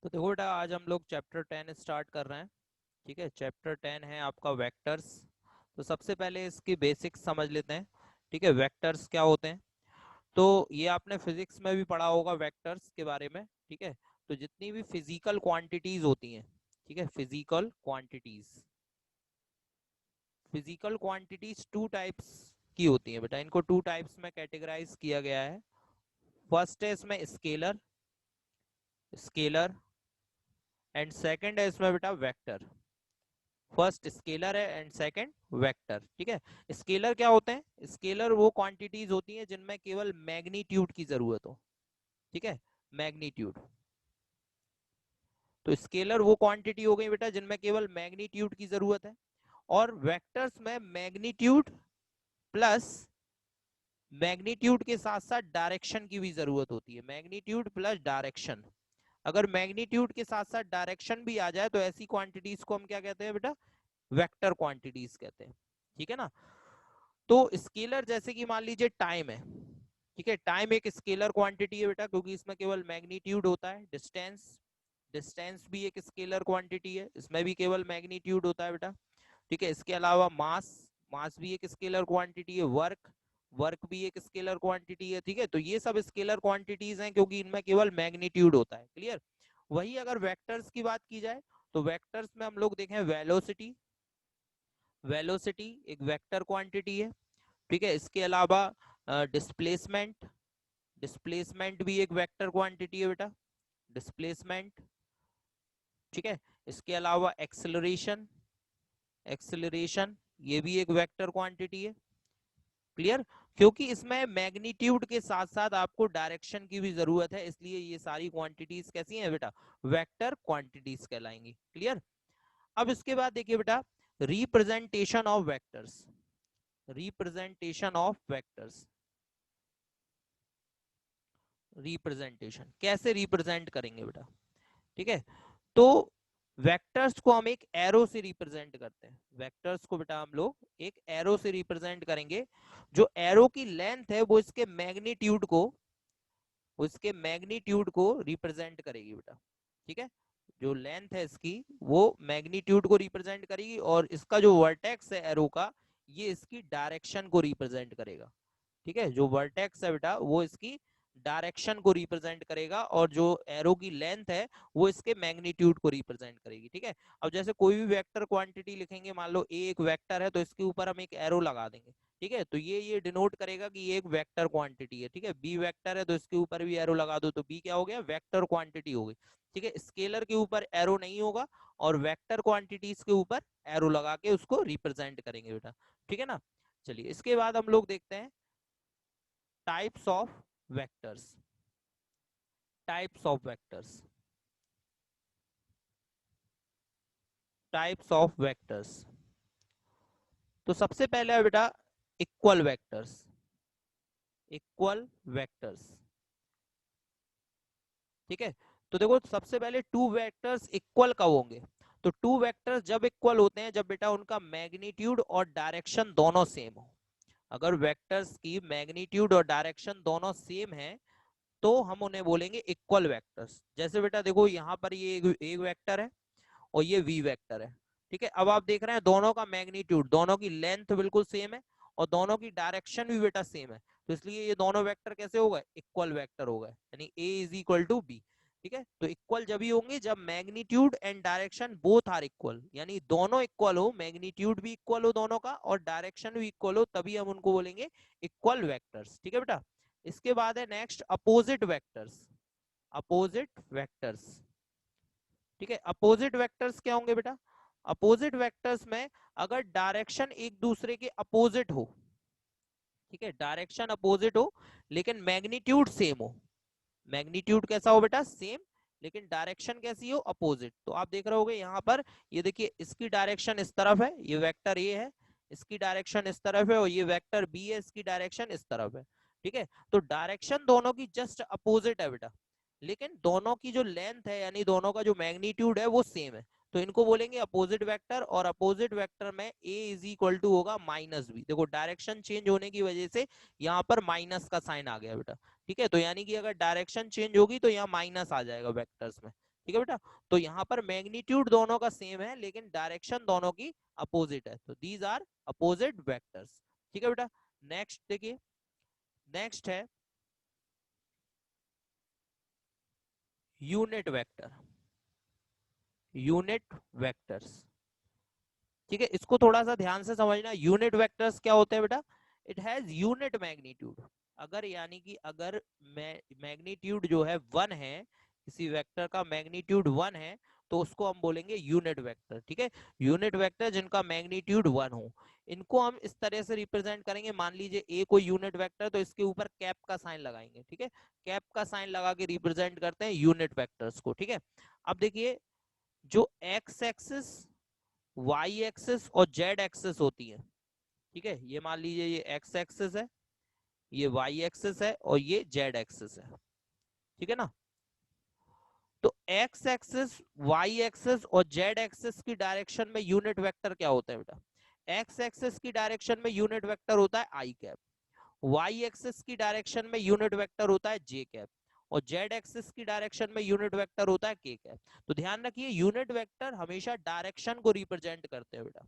तो देखो बेटा, आज हम लोग चैप्टर 10 स्टार्ट कर रहे हैं। ठीक है, चैप्टर 10 है आपका वेक्टर्स। तो सबसे पहले इसकी बेसिक्स समझ लेते हैं। ठीक है, वेक्टर्स क्या होते हैं। तो ये आपने फिजिक्स में भी पढ़ा होगा वेक्टर्स के बारे में। ठीक है, तो जितनी भी फिजिकल क्वांटिटीज होती हैं, ठीक है, फिजिकल क्वांटिटीज टू टाइप्स की होती हैं बेटा। इनको टू टाइप्स में कैटेगराइज किया गया है। फर्स्ट है इसमें स्केलर स्केलर एंड सेकंड है इसमें बेटा वेक्टर। फर्स्ट स्केलर है एंड सेकंड वेक्टर। ठीक है, स्केलर क्या होते हैं? स्केलर वो क्वांटिटीज होती हैं जिनमें केवल मैग्नीट्यूड की जरूरत हो। ठीक है, मैग्नीट्यूड। तो स्केलर वो क्वांटिटी हो गई बेटा जिनमें केवल मैग्नीट्यूड की जरूरत है। और वेक्टर्स में मैग्नीट्यूड प्लस मैग्नीट्यूड के साथ साथ डायरेक्शन की भी जरूरत होती है। Magnitude plus direction. अगर मैग्नीट्यूड के साथ साथ डायरेक्शन भी आ जाए तो ऐसी क्वांटिटीज को हम क्या कहते हैं बेटा? वेक्टर क्वांटिटीज कहते हैं। ठीक है ना। तो स्केलर जैसे कि मान लीजिए टाइम है। ठीक है, टाइम एक स्केलर क्वांटिटी है बेटा, क्योंकि इसमें केवल मैग्नीट्यूड होता है। डिस्टेंस डिस्टेंस भी एक स्केलर क्वांटिटी है, इसमें भी केवल मैग्नीट्यूड होता है बेटा। ठीक है, इसके अलावा मास मास भी एक स्केलर क्वांटिटी है। वर्क वर्क भी एक स्केलर क्वांटिटी है। ठीक है, तो ये सब स्केलर क्वांटिटीज हैं क्योंकि इनमें केवल मैग्नीट्यूड होता है। क्लियर। वही अगर वेक्टर्स की बात की जाए तो वेक्टर्स में हम लोग देखें वेलोसिटी। वेलोसिटी एक वेक्टर क्वांटिटी है। ठीक है, इसके अलावा डिस्प्लेसमेंट डिस्प्लेसमेंट भी एक वेक्टर क्वांटिटी है बेटा। डिस्प्लेसमेंट। ठीक है, इसके अलावा एक्सेलरेशन एक्सेलरेशन ये भी एक वेक्टर क्वांटिटी है। क्लियर। क्योंकि इसमें मैग्नीट्यूड के साथ साथ आपको डायरेक्शन की भी जरूरत है, इसलिए ये सारी क्वांटिटीज कैसी हैं बेटा? वेक्टर क्वांटिटीज कहलाएंगी। क्लियर। अब इसके बाद देखिए बेटा, representation of vectors. Representation of vectors. Representation कैसे रिप्रेजेंट करेंगे बेटा? ठीक है, तो वेक्टर्स को हम एक एरो से रिप्रेजेंट करते हैं। वेक्टर्स को बेटा हम लोग एक एरो से रिप्रेजेंट करेंगे। जो एरो की लेंथ है वो इसके मैग्नीट्यूड को रिप्रेजेंट करेगी बेटा। ठीक है, जो लेंथ है इसकी वो मैग्नीट्यूड को रिप्रेजेंट करेगी, और इसका जो वर्टेक्स है एरो का, ये इसकी डायरेक्शन को रिप्रेजेंट करेगा। ठीक है, जो वर्टेक्स है बेटा वो इसकी डायरेक्शन को रिप्रेजेंट करेगा, और जो एरो की लेंथ है वो इसके मैग्नीट्यूड को रिप्रेजेंट करेगी। ठीक है, अब जैसे कोई भी वेक्टर क्वांटिटी लिखेंगे, मान लो ए एक वेक्टर है तो इसके ऊपर हम एक एरो लगा देंगे। ठीक है, तो ये डिनोट करेगा कि ये एक वेक्टर क्वांटिटी है। ठीक है, बी वेक्टर है तो इसके ऊपर भी एरो लगा दो तो बी क्या हो गया? वेक्टर क्वांटिटी हो गई। ठीक है, स्केलर के ऊपर एरो नहीं होगा, और वेक्टर क्वांटिटीज के ऊपर एरो लगा के उसको रिप्रेजेंट करेंगे बेटा। ठीक है ना। चलिए, इसके बाद हम लोग देखते हैं types of vectors. Types of vectors. Types of vectors. तो सबसे पहले है बेटा इक्वल वेक्टर्स। Equal vectors. ठीक है, तो देखो सबसे पहले टू वेक्टर्स इक्वल कब होंगे? तो टू वेक्टर्स जब इक्वल होते हैं जब बेटा उनका मैग्नीट्यूड और डायरेक्शन दोनों सेम हो। अगर वेक्टर्स की मैग्नीट्यूड और डायरेक्शन दोनों सेम है तो हम उन्हें बोलेंगे इक्वल वेक्टर्स। जैसे बेटा देखो यहाँ पर ये एक वेक्टर है और ये वी वेक्टर है। ठीक है, अब आप देख रहे हैं दोनों का मैग्नीट्यूड, दोनों की लेंथ बिल्कुल सेम है, और दोनों की डायरेक्शन भी बेटा सेम है। तो इसलिए ये दोनों वेक्टर कैसे हो गए? इक्वल वेक्टर हो गए, यानी A is equal to B. ठीक है, तो इक्वल जब ही होंगे जब magnitude and direction both are equal, यानी दोनों इक्वल हो, मैग्नीट्यूड भी इक्वल हो दोनों का और डायरेक्शन भी इक्वल हो, तभी हम उनको बोलेंगे इक्वल वेक्टर्स। ठीक है बेटा। इसके बाद है next opposite vectors. Opposite vectors. ठीक है, अपोजिट वेक्टर्स क्या होंगे बेटा? अपोजिट वेक्टर्स में अगर डायरेक्शन एक दूसरे के अपोजिट हो, ठीक है, डायरेक्शन अपोजिट हो लेकिन मैग्नीट्यूड सेम हो। मैग्नीट्यूड कैसा हो बेटा? सेम, लेकिन डायरेक्शन कैसी हो? अपोजिट। तो आप देख रहे होगे यहाँ पर, ये देखिए इसकी डायरेक्शन इस तरफ है, ये वेक्टर ए है, इसकी डायरेक्शन इस तरफ है, और ये वेक्टर बी है, इसकी डायरेक्शन इस तरफ है। ठीक है, तो डायरेक्शन दोनों की जस्ट अपोजिट है बेटा, लेकिन दोनों की जो लेंथ है यानी दोनों का जो मैग्नीट्यूड है वो सेम है। तो इनको बोलेंगे अपोजिट वेक्टर, और अपोजिट वेक्टर में ए इज इक्वल टू होगा माइनस बी। देखो डायरेक्शन चेंज होने की वजह से यहाँ पर माइनस का साइन आ गया बेटा। ठीक है, तो यानी कि अगर डायरेक्शन चेंज होगी तो यहाँ माइनस आ जाएगा वेक्टर्स में। ठीक है बेटा। तो यहाँ पर मैग्नीट्यूड दोनों का सेम है लेकिन डायरेक्शन दोनों की अपोजिट है, तो दीज आर अपोजिट वेक्टर्स। ठीक है बेटा। नेक्स्ट देखिए, नेक्स्ट है यूनिट वेक्टर, यूनिट वेक्टर्स। ठीक है, इसको थोड़ा सा ध्यान से समझना। यूनिट वेक्टर्स क्या होते हैं बेटा? It has unit magnitude. अगर यानी कि अगर मैग्नीट्यूड जो है 1 है, किसी वेक्टर का मैग्नीट्यूड 1 है, तो उसको हम बोलेंगे यूनिट वेक्टर। ठीक है, यूनिट वेक्टर जिनका मैग्नीट्यूड 1 हो, इनको हम इस तरह से रिप्रेजेंट करेंगे। मान लीजिए ए कोई यूनिट वेक्टर, तो इसके ऊपर कैप का साइन लगाएंगे। ठीक है, कैप का साइन लगा के रिप्रेजेंट करते हैं यूनिट वेक्टर्स को। ठीक है, अब देखिए जो एक्स एक्सिस, वाई एक्सिस और जेड एक्सिस होती है, ठीक है, ये मान लीजिए ये एक्स एक्सिस है, ये वाई एक्सिस है और ये जेड एक्सिस है। ठीक है ना। तो एक्स एक्सिस, वाई एक्सिस और जेड एक्सिस की डायरेक्शन में यूनिट वेक्टर क्या होता है बेटा? एक्स एक्सिस की डायरेक्शन में यूनिट वेक्टर होता है आई कैप, वाई एक्सिस की डायरेक्शन में यूनिट वेक्टर होता है जे कैप, और जेड एक्सिस की डायरेक्शन में यूनिट वेक्टर होता है के कैप। तो ध्यान रखिए यूनिट वेक्टर हमेशा डायरेक्शन को रिप्रेजेंट करते हैं बेटा,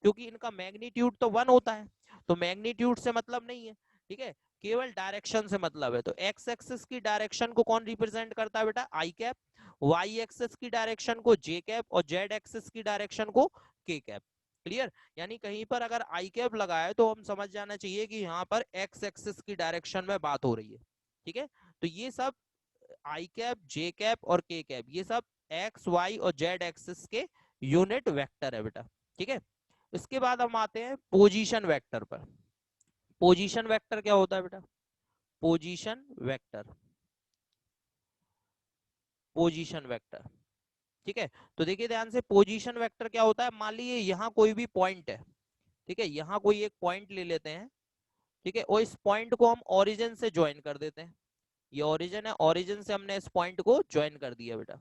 क्योंकि इनका मैग्नीट्यूड तो 1 होता है, तो मैग्नीट्यूड से मतलब नहीं है। ठीक है, केवल डायरेक्शन से मतलब है। तो एक्स एक्सिस की डायरेक्शन को कौन रिप्रेजेंट करता है बेटा? आई कैप। वाई एक्सिस की डायरेक्शन को जे कैप और जेड एक्सिस की डायरेक्शन को के कैप। क्लियर? यानी कहीं पर अगर आई कैप लगा है तो हम समझ जाना चाहिए कि यहाँ पर एक्स एक्सिस की डायरेक्शन में बात हो रही है। ठीक है, तो ये सब आई कैप, जे कैप और के कैप, ये सब एक्स, वाई और जेड एक्सिस के यूनिट वेक्टर है बेटा। ठीक है, इसके बाद हम आते हैं पोजीशन वेक्टर पर। पोजीशन वेक्टर क्या होता है बेटा? Position vector, position vector. ठीक है, तो देखिए ध्यान से, पोजीशन वेक्टर क्या होता है? मान लीजिए यहाँ कोई भी पॉइंट है, ठीक है, यहाँ कोई एक पॉइंट ले लेते हैं, ठीक है, और इस पॉइंट को हम ओरिजिन से ज्वाइन कर देते हैं। ये ओरिजिन है, ओरिजिन से हमने इस पॉइंट को ज्वाइन कर दिया बेटा।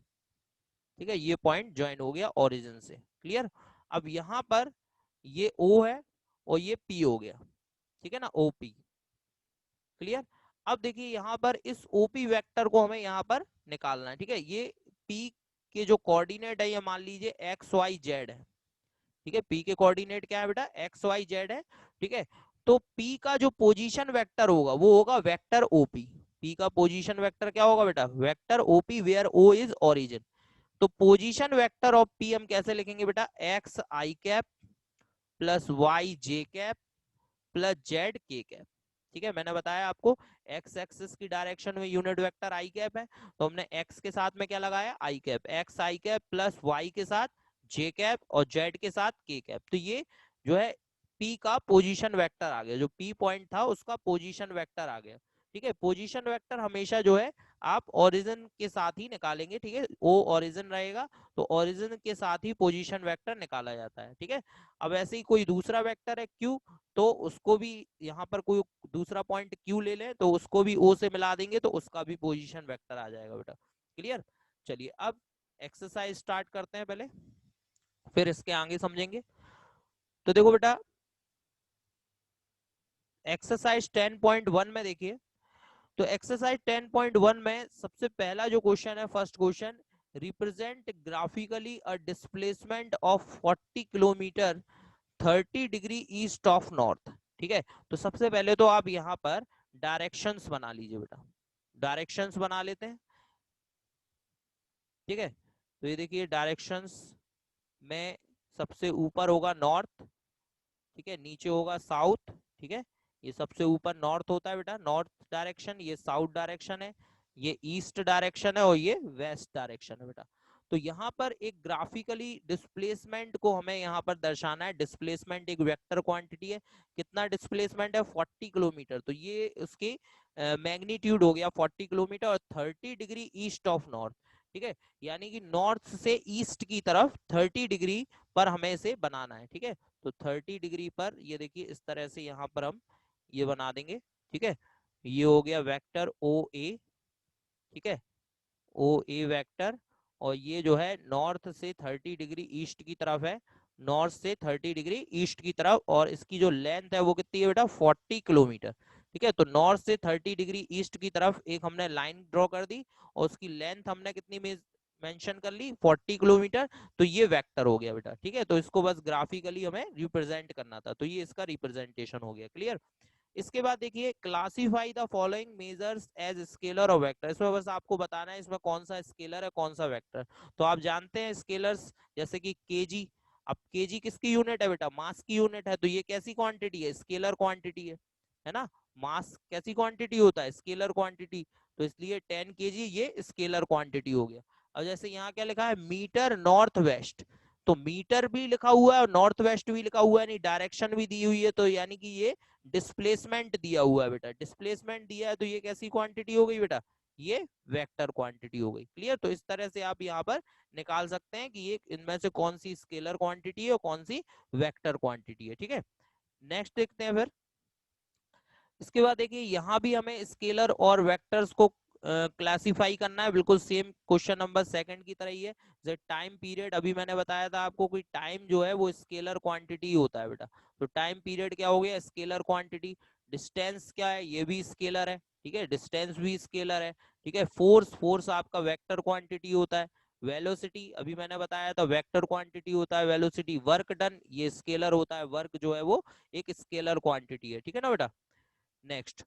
ठीक है, ये पॉइंट ज्वाइन हो गया ओरिजिन से। क्लियर? अब यहाँ पर ये O है और ये P हो गया। ठीक है ना, OP। क्लियर? अब देखिए यहाँ पर इस OP वेक्टर को हमें यहाँ पर निकालना है। ठीक है, ये P के जो कोऑर्डिनेट है, ये मान लीजिए एक्स वाई जेड है। ठीक है, P के कोऑर्डिनेट क्या है बेटा? एक्स वाई जेड है। ठीक है, तो P का जो पोजीशन वेक्टर होगा वो होगा वेक्टर OP। P का पोजीशन वेक्टर क्या होगा बेटा? Vector OP where O is origin. तो पोजीशन वेक्टर ऑफ P हम कैसे लिखेंगे बेटा? X I cap plus Y J cap plus Z K cap. ठीक है, मैंने बताया आपको एक्स एक्सिस की डायरेक्शन में यूनिट वेक्टर आई कैप है, तो हमने एक्स के साथ में क्या लगाया? I cap. X I cap plus Y के साथ जे कैप और जेड के साथ के कैप। तो ये जो है पी का पोजीशन वेक्टर आ गया, जो पी पॉइंट था उसका पोजीशन वेक्टर आ गया। ठीक है, पोजीशन वेक्टर हमेशा जो है आप ओरिजिन के साथ ही निकालेंगे। ठीक है, ओ ओरिजिन रहेगा तो ओरिजिन के साथ ही पोजीशन वेक्टर निकाला जाता है। ठीक है, अब ऐसे ही कोई दूसरा वेक्टर है क्यू, तो उसको भी यहाँ पर कोई दूसरा पॉइंट क्यू ले लें तो उसको भी ओ से मिला देंगे तो उसका भी पोजीशन वेक्टर आ जाएगा बेटा। क्लियर? चलिए अब एक्सरसाइज स्टार्ट करते हैं पहले, फिर इसके आगे समझेंगे। तो देखो बेटा, एक्सरसाइज 10.1 में देखिए, तो एक्सरसाइज 10.1 में सबसे पहला जो क्वेश्चन है, first question, represent graphically a displacement of 40 kilometre 30 degree east of north. ठीक है, तो सबसे पहले तो आप यहाँ पर डायरेक्शंस बना लीजिए बेटा, डायरेक्शंस बना लेते हैं। ठीक है, तो ये देखिए डायरेक्शंस में सबसे ऊपर होगा नॉर्थ, ठीक है, नीचे होगा साउथ। ठीक है, ये सबसे ऊपर नॉर्थ होता है बेटा, नॉर्थ डायरेक्शन, ये साउथ डायरेक्शन है, ये ईस्ट डायरेक्शन है और ये वेस्ट डायरेक्शन है बेटा। तो यहाँ पर एक ग्राफिकली डिस्प्लेसमेंट को हमें यहाँ पर दर्शाना है। डिस्प्लेसमेंट एक वेक्टर क्वांटिटी है, कितना डिस्प्लेसमेंट है? 40 किलोमीटर। तो ये उसकी मैग्नीट्यूड हो गया 40 किलोमीटर और 30 डिग्री ईस्ट ऑफ नॉर्थ। ठीक है, यानी कि नॉर्थ से ईस्ट की तरफ 30 डिग्री पर हमें इसे बनाना है। ठीक है, तो 30 डिग्री पर ये देखिए इस तरह से यहाँ पर हम ये बना देंगे। ठीक है, ये हो गया वेक्टर ओ ए। ठीक है, ओ ए वेक्टर, और ये जो है नॉर्थ से 30 डिग्री ईस्ट की तरफ है, नॉर्थ से 30 डिग्री ईस्ट की तरफ, और इसकी जो लेंथ है वो कितनी है बेटा? 40 किलोमीटर। ठीक है, तो नॉर्थ से 30 डिग्री ईस्ट की तरफ एक हमने लाइन ड्रॉ कर दी और उसकी लेंथ हमने कितनी मेंशन कर ली 40 किलोमीटर, तो ये वेक्टर हो गया बेटा। ठीक है, तो इसको बस ग्राफिकली हमें रिप्रेजेंट करना था, तो ये इसका रिप्रेजेंटेशन हो गया। क्लियर। इसके बाद देखिए classify the following measures as scalar और वेक्टर। इसमें बस आपको बताना है इसमें कौन सा स्केलर है कौन सा वेक्टर। तो आप जानते हैं स्केलर्स जैसे कि केजी। अब केजी किसकी यूनिट है बेटा? मास की यूनिट है, तो ये कैसी क्वांटिटी है? स्केलर क्वांटिटी है ना। मास कैसी क्वांटिटी होता है? Scalar quantity. तो इसलिए 10 केजी ये स्केलर क्वांटिटी हो गया। अब जैसे यहाँ क्या लिखा है, मीटर नॉर्थ वेस्ट, तो मीटर भी लिखा हुआ है और नॉर्थ वेस्ट भी लिखा हुआ है, नहीं डायरेक्शन भी दी हुई है, तो यानी कि ये डिस्प्लेसमेंट दिया हुआ है बेटा। डिस्प्लेसमेंट दिया है तो ये कैसी क्वांटिटी हो गई बेटा? ये वेक्टर क्वांटिटी हो गई। क्लियर। तो इस तरह से आप यहाँ पर निकाल सकते हैं कि ये इनमें से कौन सी स्केलर क्वांटिटी है और कौन सी वेक्टर क्वांटिटी है। ठीक है, नेक्स्ट देखते हैं फिर। इसके बाद देखिए यहाँ भी हमें स्केलर और वेक्टर्स को क्लासिफाई करना है, बिल्कुल सेम क्वेश्चन नंबर सेकंड की तरह ही है। जैसे टाइम पीरियड, अभी मैंने बताया था आपको कि टाइम जो है वो स्केलर क्वांटिटी होता है बेटा। तो टाइम पीरियड क्या हो गया? Scalar quantity. डिस्टेंस क्या है? ये भी स्केलर है। ठीक है, डिस्टेंस भी स्केलर है। ठीक है, फोर्स, फोर्स आपका वेक्टर क्वांटिटी होता है। वेलोसिटी अभी मैंने बताया था वेक्टर क्वांटिटी होता है वेलोसिटी। वर्क डन ये स्केलर होता है, वर्क जो है वो एक स्केलर क्वांटिटी है। ठीक है ना बेटा। Next,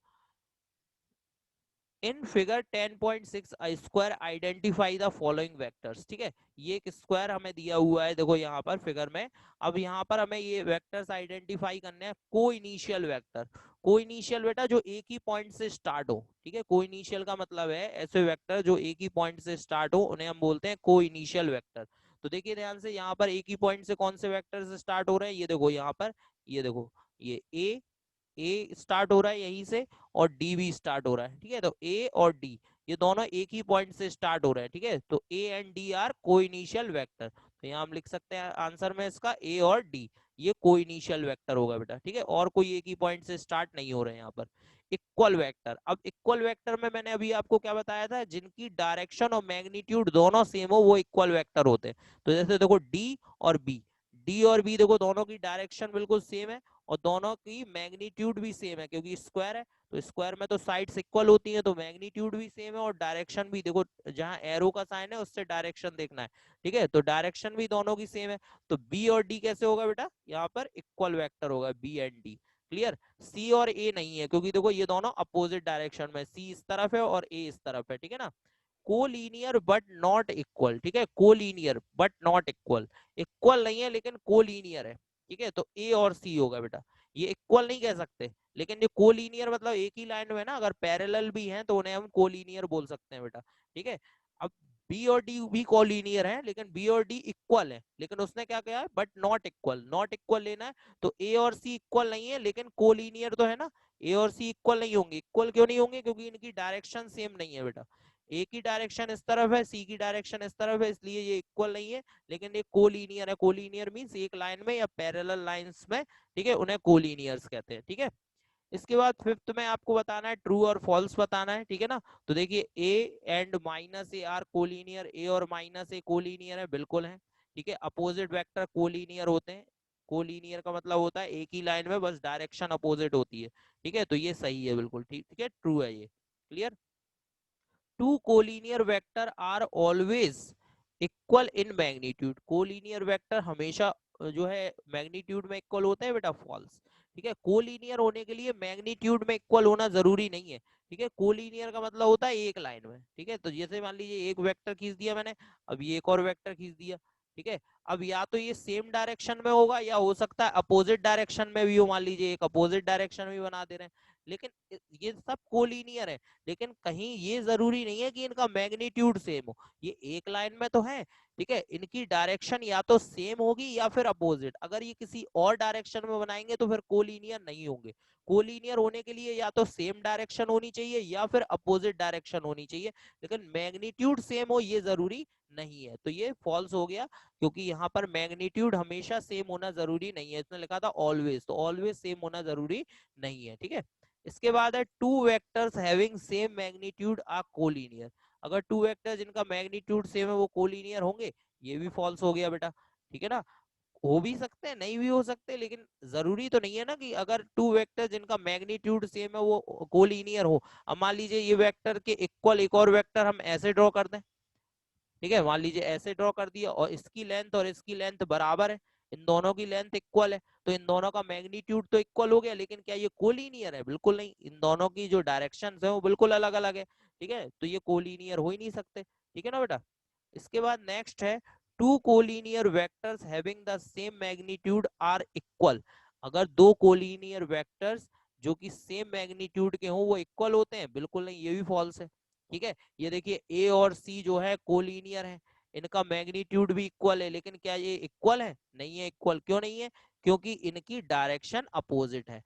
in figure 10.6 square identify the following vectors. ठीक है, ये एक स्क्वायर हमें दिया हुआ है देखो यहाँ पर फिगर में। अब यहाँ पर हमें ये वेक्टर्स आइडेंटिफाई करने हैं। को इनिशियल वेक्टर, को इनिशियल बेटा जो एक ही पॉइंट से स्टार्ट हो। ठीक है, को इनिशियल का मतलब है ऐसे वेक्टर जो एक ही पॉइंट से स्टार्ट हो, उन्हें हम बोलते हैं को इनिशियल वेक्टर। तो देखिए ध्यान से, यहाँ पर एक ही पॉइंट से कौन से वेक्टर से स्टार्ट हो रहे हैं? ये देखो यहाँ पर, ये देखो ये ए स्टार्ट हो रहा है यहीं से और डी भी स्टार्ट हो रहा है। ठीक है, तो ए और डी ये दोनों एक ही पॉइंट से स्टार्ट हो रहे हैं। ठीक है, तो A and D are coinitial vector. तो यहाँ हम लिख सकते हैं आंसर में इसका ए और डी ये कोइनिशियल वेक्टर होगा बेटा। ठीक है, और कोई एक ही पॉइंट से स्टार्ट नहीं हो रहे हैं यहाँ पर। इक्वल वेक्टर, अब इक्वल वेक्टर में मैंने अभी आपको क्या बताया था, जिनकी डायरेक्शन और मैग्नीट्यूड दोनों सेम हो वो इक्वल वेक्टर होते हैं। तो जैसे देखो डी और बी, डी और बी देखो दोनों की डायरेक्शन बिल्कुल सेम है और दोनों की मैग्नीट्यूड भी सेम है, क्योंकि स्क्वायर है तो स्क्वायर में तो साइड्स इक्वल होती हैं, तो मैग्नीट्यूड भी सेम है और डायरेक्शन भी देखो जहां एरो का साइन है उससे डायरेक्शन देखना है। ठीक है, तो डायरेक्शन भी दोनों की सेम है। तो बी और डी कैसे होगा बेटा? यहाँ पर इक्वल वेक्टर होगा बी एंड डी। क्लियर। सी और ए नहीं है, क्योंकि देखो ये दोनों अपोजिट डायरेक्शन में, सी इस तरफ है और ए इस तरफ है। ठीक है ना। Collinear but not equal. ठीक है, collinear but not equal, equal नहीं है लेकिन कोलीनियर है। ठीक है, तो ए और सी होगा बेटा। ये इक्वल नहीं कह सकते, लेकिन ये कोलीनियर मतलब एक ही लाइन में ना, अगर पैरेलल भी हैं तो उन्हें हम कोलीनियर बोल सकते हैं बेटा। ठीक है, अब बी और डी भी कोलीनियर है लेकिन बी और डी इक्वल है, लेकिन उसने क्या किया है but not equal, not equal लेना है। तो ए और सी इक्वल नहीं है लेकिन कोलीनियर तो है ना। ए और सी इक्वल नहीं होंगे, इक्वल क्यों नहीं होंगे? क्योंकि इनकी डायरेक्शन सेम नहीं है बेटा। ए की डायरेक्शन इस तरफ है, सी की डायरेक्शन इस तरफ है, इसलिए ये इक्वल नहीं है, लेकिन ये कोलीनियर है। कोलीनियर मींस एक लाइन में या पैरेलल लाइंस में। ठीक है, उन्हें कोलीनियर्स कहते हैं। ठीक है, इसके बाद फिफ्थ में आपको बताना है ट्रू और फॉल्स बताना है। ठीक है ना। तो देखिए A and minus A are collinear, A और माइनस ए कोलीनियर है, बिल्कुल है। ठीक है, अपोजिट वेक्टर कोलीनियर होते हैं। कोलीनियर का मतलब होता है एक ही लाइन में बस डायरेक्शन अपोजिट होती है। ठीक है, तो ये सही है बिल्कुल। ठीक ठीक है, ट्रू है ये। Clear. Two collinear vector are always equal in magnitude, collinear vector हमेशा जो है मैग्नीट्यूड में इक्वल होते हैं बेटा, फॉल्स। ठीक है, कोलिनियर होने के लिए मैग्नीट्यूड में इक्वल होना जरूरी नहीं है। ठीक है, कोलिनियर का मतलब होता है एक लाइन में। ठीक है, तो जैसे मान लीजिए एक वेक्टर खींच दिया मैंने, अब ये एक और वेक्टर खींच दिया। ठीक है, अब या तो ये सेम डायरेक्शन में होगा या हो सकता है अपोजिट डायरेक्शन में भी हो। मान लीजिए एक अपोजिट डायरेक्शन में बना दे रहे हैं, लेकिन ये सब कोलिनियर है। लेकिन कहीं ये जरूरी नहीं है कि इनका मैग्नीट्यूड सेम हो, ये एक लाइन में तो है। ठीक है, इनकी डायरेक्शन या तो सेम होगी या फिर अपोजिट। अगर ये किसी और डायरेक्शन में बनाएंगे तो फिर कोलिनियर नहीं होंगे। कोलिनियर होने के लिए या तो सेम डायरेक्शन होनी चाहिए या फिर अपोजिट डायरेक्शन होनी चाहिए, लेकिन मैग्नीट्यूड सेम हो ये जरूरी नहीं है। तो ये फॉल्स हो गया, क्योंकि यहाँ पर मैग्नीट्यूड हमेशा सेम होना जरूरी नहीं है। इसने लिखा था ऑलवेज, तो ऑलवेज सेम होना जरूरी नहीं है। ठीक है, इसके बाद है two vectors having same magnitude are collinear. अगर टू वेक्टर जिनका मैग्नीट्यूड सेम है वो कोलिनियर होंगे, ये भी फॉल्स हो गया बेटा। ठीक है ना, हो भी सकते हैं नहीं भी हो सकते, लेकिन जरूरी तो नहीं है ना कि अगर टू वेक्टर जिनका मैग्नीट्यूड सेम है वो कोलिनियर हो। अब मान लीजिए ये वेक्टर के इक्वल एक और वेक्टर हम ऐसे ड्रॉ कर दें, ठीक है, मान लीजिए ऐसे ड्रॉ कर दिया और इसकी लेंथ और इसकी लेंथ बराबर है, इन दोनों की लेंथ इक्वल है, तो इन दोनों का मैग्नीट्यूड तो इक्वल हो गया, लेकिन क्या ये कोलिनियर है? बिल्कुल नहीं, इन दोनों की जो डायरेक्शंस है वो बिल्कुल अलग अलग है। ठीक है, तो ये कोलिनियर हो ही नहीं सकते। ठीक है ना बेटा। इसके बाद नेक्स्ट है two collinear vectors having the same magnitude are equal. अगर दो कोलिनियर वेक्टर्स जो कि सेम मैग्नीट्यूड के हों वो इक्वल होते हैं? बिल्कुल नहीं, ये भी फॉल्स है। ठीक है, ये देखिए ए और सी जो है कोलिनियर है, इनका मैग्नीट्यूड भी इक्वल है, लेकिन क्या ये इक्वल है? नहीं है इक्वल। क्यों नहीं है? क्योंकि इनकी डायरेक्शन अपोजिट है।